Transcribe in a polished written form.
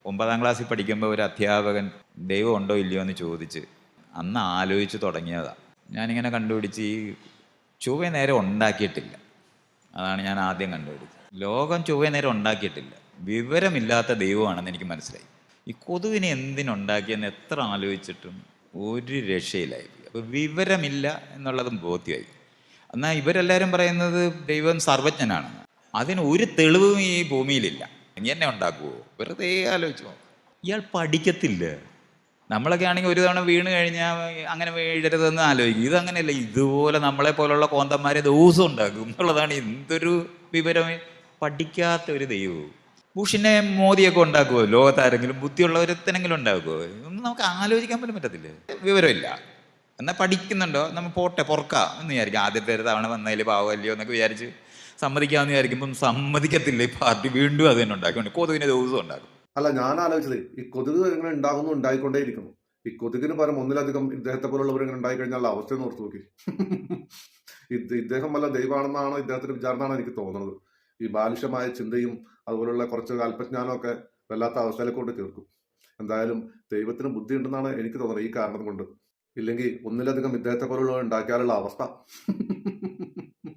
9ാം ക്ലാസ്സിൽ പഠിക്കുമ്പോൾ ഒരു അധ്യാപകൻ ദൈവം ഉണ്ടോ ഇല്ലയോ എന്ന് ചോദിച്ച് അന്ന് ആലോചിച്ച് തുടങ്ങിയതാണ്. ഞാനിങ്ങനെ കണ്ടുപിടിച്ച് ഈ ചൊവ്വ നേരെ ഉണ്ടാക്കിയിട്ടില്ല. അതാണ് ഞാൻ ആദ്യം കണ്ടുപിടിച്ചത്. ലോകം ചൊവ്വ നേരെ ഉണ്ടാക്കിയിട്ടില്ല. വിവരമില്ലാത്ത ദൈവമാണെന്ന് എനിക്ക് മനസ്സിലായി. ഈ കൊതുവിനെ എന്തിനുണ്ടാക്കിയെന്ന് എത്ര ആലോചിച്ചിട്ടും ഒരു രക്ഷയിലായി. അപ്പോൾ വിവരമില്ല എന്നുള്ളതും ബോധ്യമായി. എന്നാൽ ഇവരെല്ലാവരും പറയുന്നത് ദൈവം സർവജ്ഞനാണ്. അതിന് ഒരു തെളിവും ഈ ഭൂമിയിലില്ല. നീ എന്നെ ഉണ്ടാക്കുമോ? വെറുതെ ആലോചിച്ചു നോക്കും. ഇയാൾ പഠിക്കത്തില്ല. നമ്മളൊക്കെ ആണെങ്കിൽ ഒരു തവണ വീണ് കഴിഞ്ഞാൽ അങ്ങനെ വീഴരുതെന്ന് ആലോചിക്കും. ഇതങ്ങനെയല്ല. ഇതുപോലെ നമ്മളെ പോലുള്ള കോന്തന്മാരെ ദിവസം ഉണ്ടാക്കും എന്നുള്ളതാണ്. എന്തൊരു വിവരം! പഠിക്കാത്ത ഒരു ദൈവവും. ബുഷിനെ മോദിയൊക്കെ ഉണ്ടാക്കുമോ? ലോകത്താരെങ്കിലും ബുദ്ധിയുള്ളവരെത്തനെങ്കിലും ഉണ്ടാക്കുമോ? ഒന്നും നമുക്ക് ആലോചിക്കാൻ പോലും പറ്റത്തില്ല. വിവരമില്ല. എന്നാൽ പഠിക്കുന്നുണ്ടോ? നമ്മൾ പോട്ടെ പൊറക്കാം എന്ന് വിചാരിക്കും. ആദ്യത്തെ ഒരു തവണ വന്നതിൽ പാവമല്ലയോ എന്നൊക്കെ വിചാരിച്ച് സമ്മതിക്കാമെന്ന് വിചാരിക്കുമ്പം സമ്മതിക്കത്തില്ല. ഈ പാർട്ടി വീണ്ടും അത് തന്നെ ഉണ്ടാക്കും. കൊതുകിനെ ദിവസം ഉണ്ടാക്കും. അല്ല, ഞാൻ ആലോചിച്ചത് ഈ കൊതുക് ഇങ്ങനെ ഉണ്ടാകുന്നു, ഉണ്ടായിക്കൊണ്ടേയിരിക്കുന്നു. ഈ കൊതുകിന് പകരം ഒന്നിലധികം ഇദ്ദേഹത്തെ പോലുള്ളവർ ഇങ്ങനെ ഉണ്ടായി കഴിഞ്ഞാൽ അവസ്ഥ ഓർത്ത് നോക്കി. ഇദ്ദേഹം വല്ല ദൈവമാണെന്നാണോ ഇദ്ദേഹത്തിന്റെ വിചാരമാണ് എനിക്ക് തോന്നുന്നത്. ഈ ബാലിശമായ ചിന്തയും അതുപോലുള്ള കുറച്ച് അല്പജ്ഞാനമൊക്കെ വല്ലാത്ത അവസ്ഥയിലേക്ക് കൊണ്ട് തീർക്കും. എന്തായാലും ദൈവത്തിന് ബുദ്ധി ഉണ്ടെന്നാണ് എനിക്ക് തോന്നുന്നത് ഈ കാരണം കൊണ്ട്. ഇല്ലെങ്കിൽ ഒന്നിലധികം ഇദ്ദേഹത്തെ പോലുള്ളവർ ഉണ്ടാക്കിയാലുള്ള അവസ്ഥ.